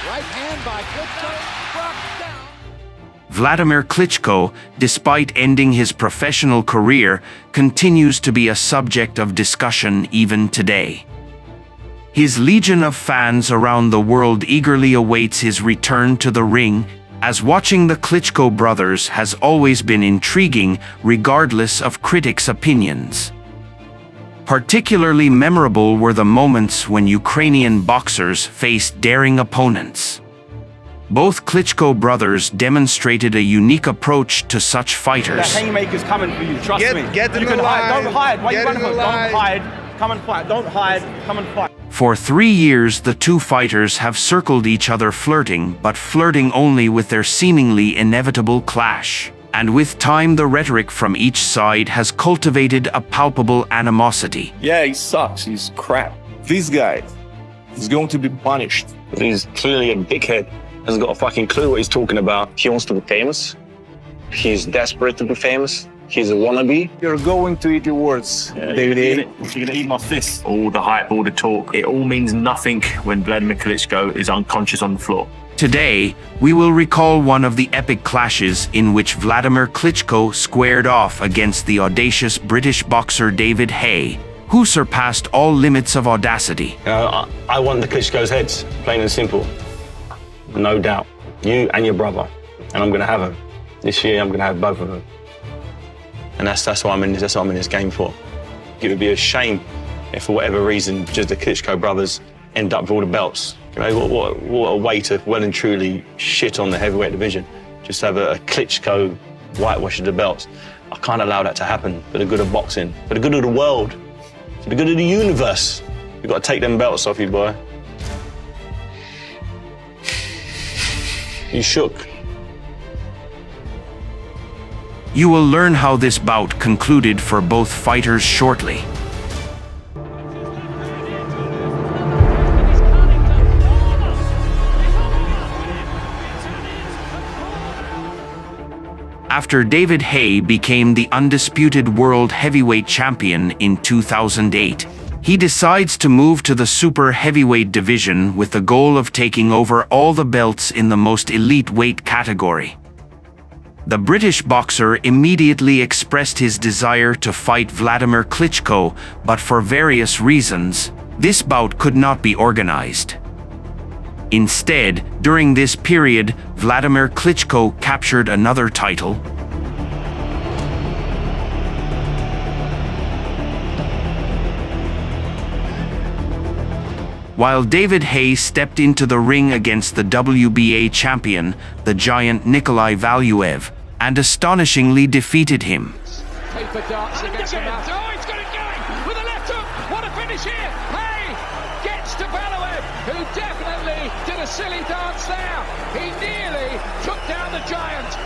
Right hand by Klitschko, struck down. Wladimir Klitschko, despite ending his professional career, continues to be a subject of discussion even today. His legion of fans around the world eagerly awaits his return to the ring, as watching the Klitschko brothers has always been intriguing regardless of critics' opinions. Particularly memorable were the moments when Ukrainian boxers faced daring opponents. Both Klitschko brothers demonstrated a unique approach to such fighters. The haymaker's coming for you, trust me. Get in you the can line. hide. Don't hide. Why are you running? Get in the Don't line. hide. Come and fight. Don't hide. Come and fight. For 3 years, the two fighters have circled each other flirting, but flirting only with their seemingly inevitable clash. And with time, the rhetoric from each side has cultivated a palpable animosity. Yeah, he sucks. He's crap. This guy is going to be punished. He's clearly a dickhead. Hasn't got a fucking clue what he's talking about. He wants to be famous. He's desperate to be famous. He's a wannabe. You're going to eat your words, David Haye. You're gonna eat my fist. All the hype, all the talk, it all means nothing when Wladimir Klitschko is unconscious on the floor. Today, we will recall one of the epic clashes in which Wladimir Klitschko squared off against the audacious British boxer David Haye, who surpassed all limits of audacity. I want the Klitschko's heads, plain and simple. No doubt. You and your brother. And I'm gonna have them. This year, I'm gonna have both of them. And that's what I'm in this game for. It would be a shame if, for whatever reason, just the Klitschko brothers end up with all the belts. You know, what a way to well and truly shit on the heavyweight division. Just have a Klitschko whitewash of the belts. I can't allow that to happen for the good of boxing, for the good of the world, for the good of the universe. You've got to take them belts off you, boy. You shook. You will learn how this bout concluded for both fighters shortly. After David Haye became the undisputed world heavyweight champion in 2008, he decides to move to the super heavyweight division with the goal of taking over all the belts in the most elite weight category. The British boxer immediately expressed his desire to fight Wladimir Klitschko, but for various reasons, this bout could not be organized. Instead, during this period, Wladimir Klitschko captured another title, while David Haye stepped into the ring against the WBA champion, the giant Nikolai Valuev, and astonishingly defeated him. Paper darts against the mouth. Oh, he's got it going with a left hook. What a finish here. Haye gets to Valuev, who definitely did a silly dance there. He nearly took down the giant.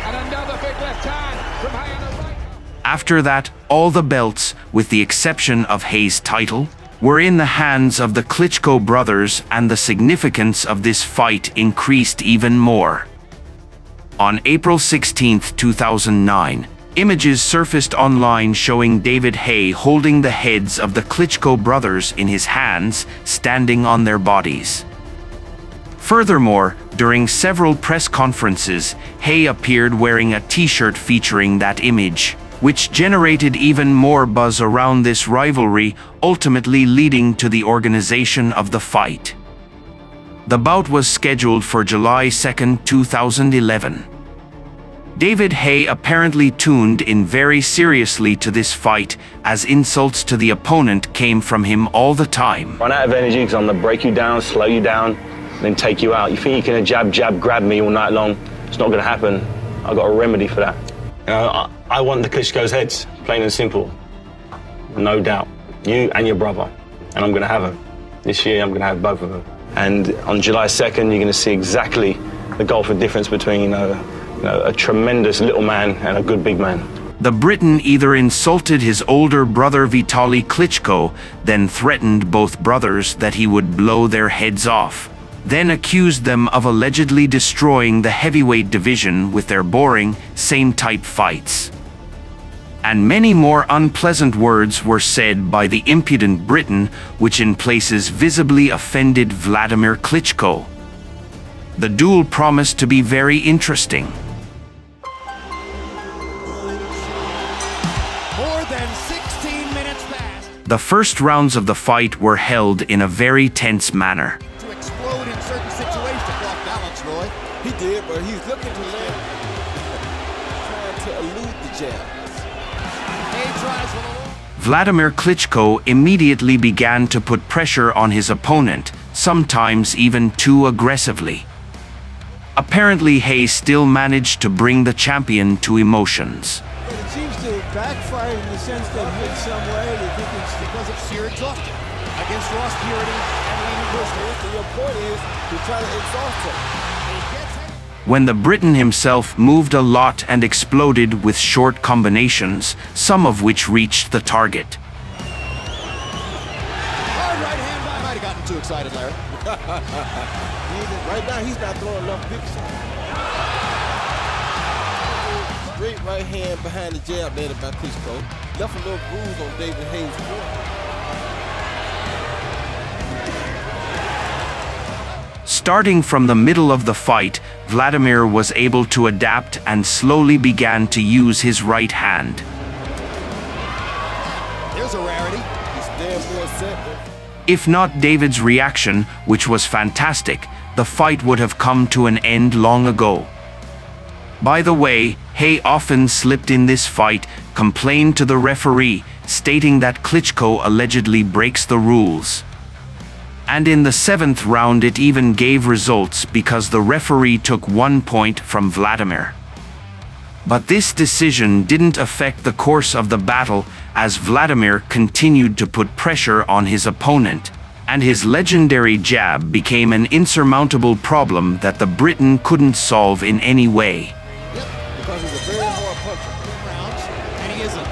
And another big left hand from Haye on the right. After that, all the belts, with the exception of Haye's title, were in the hands of the Klitschko brothers, and the significance of this fight increased even more. On April 16, 2009, images surfaced online showing David Haye holding the heads of the Klitschko brothers in his hands, standing on their bodies. Furthermore, during several press conferences, Haye appeared wearing a t-shirt featuring that image, which generated even more buzz around this rivalry, ultimately leading to the organization of the fight. The bout was scheduled for July 2, 2011. David Haye apparently tuned in very seriously to this fight, as insults to the opponent came from him all the time. Run out of energy because I'm going to break you down, slow you down, then take you out. You think you can jab, jab, grab me all night long? It's not going to happen. I've got a remedy for that. I want the Klitschko's heads, plain and simple. No doubt. You and your brother. And I'm going to have them. This year, I'm going to have both of them. And on July 2nd, you're going to see exactly the gulf difference between, a tremendous little man and a good big man. The Briton either insulted his older brother Vitaly Klitschko, then threatened both brothers that he would blow their heads off, then accused them of allegedly destroying the heavyweight division with their boring, same-type fights. And many more unpleasant words were said by the impudent Briton, which in places visibly offended Wladimir Klitschko. The duel promised to be very interesting. More than 16 minutes passed. The first rounds of the fight were held in a very tense manner. To explode in certain situations. Off balance, Roy. He did, but he's looking to land. Trying to elude the jab. Haye tries for the low. Wladimir Klitschko immediately began to put pressure on his opponent, sometimes even too aggressively. Apparently, Haye still managed to bring the champion to emotions. But it seems to backfire in the sense that in some way they think it's Because of sheer exhaustion. Against Ross Purity and Wayne Bristol. so your point is to try to exhaust him. He gets Haye. When the Briton himself moved a lot and exploded with short combinations, some of which reached the target. Hard right hand by. Might have gotten too excited, Larry. Right now, he's not throwing enough big shots. Straight right hand behind the jab landed by Klitschko. Left a little bruise on David Haye's foot. Starting from the middle of the fight, Wladimir was able to adapt and slowly began to use his right hand. Here's a rarity. He's damn more set. If not David's reaction, which was fantastic, the fight would have come to an end long ago. By the way, Haye often slipped in this fight, complained to the referee, stating that Klitschko allegedly breaks the rules. And in the 7th round it even gave results because the referee took 1 point from Wladimir. But this decision didn't affect the course of the battle, as Wladimir continued to put pressure on his opponent, and his legendary jab became an insurmountable problem that the Briton couldn't solve in any way. Yep. Because he's a very hard puncher. Rounds, and he isn't.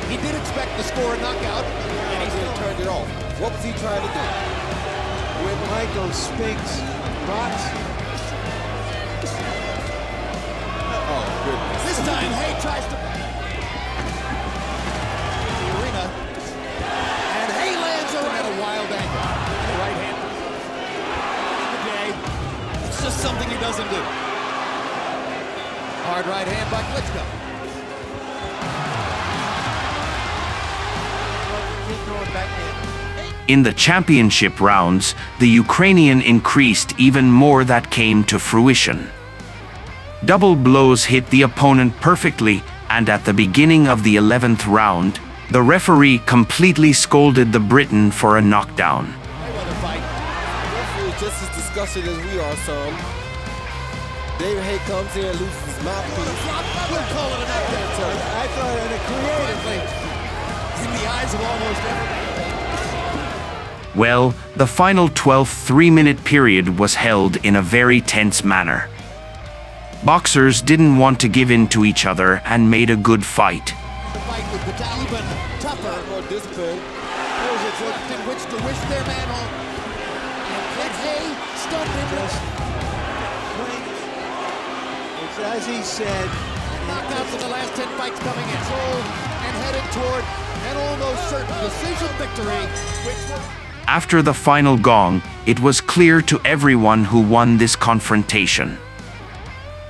He did expect to score a knockout, and he still Turned it off. What was he trying to do? When Michael speaks box. Oh, goodness. This time, Haye tries to... The arena. And Haye lands around a wild angle. The right hand. Okay. It's just something he doesn't do. Hard right hand by Klitschko. Keep going back in. In the championship rounds, the Ukrainian increased even more that came to fruition. Double blows hit the opponent perfectly, and at the beginning of the 11th round, the referee completely scolded the Briton for a knockdown. Mayweather fight. The referee is just as disgusted as we are, son. David Haye comes in and loses his mouthpiece. We'll call it a knockout. I thought in a creative way. In the eyes of almost everybody. Well, the final 12th 3-minute period was held in a very tense manner. Boxers didn't want to give in to each other and made a good fight. The fight with the even tougher. More discipline. There's a draft in which to wish their man home. And Haye stunned him. It's as he said. Knockouts in the last 10 fights coming in. Sold and headed toward an almost certain decision victory. After the final gong, it was clear to everyone who won this confrontation.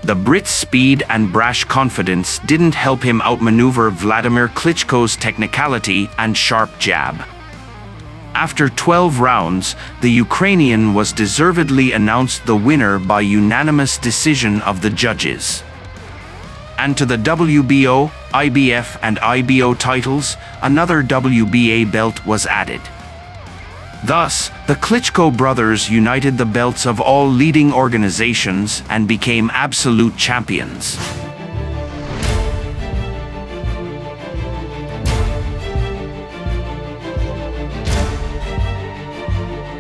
The Brit's speed and brash confidence didn't help him outmaneuver Wladimir Klitschko's technicality and sharp jab. After 12 rounds, the Ukrainian was deservedly announced the winner by unanimous decision of the judges. And to the WBO, IBF and IBO titles, another WBA belt was added. Thus, the Klitschko brothers united the belts of all leading organizations and became absolute champions.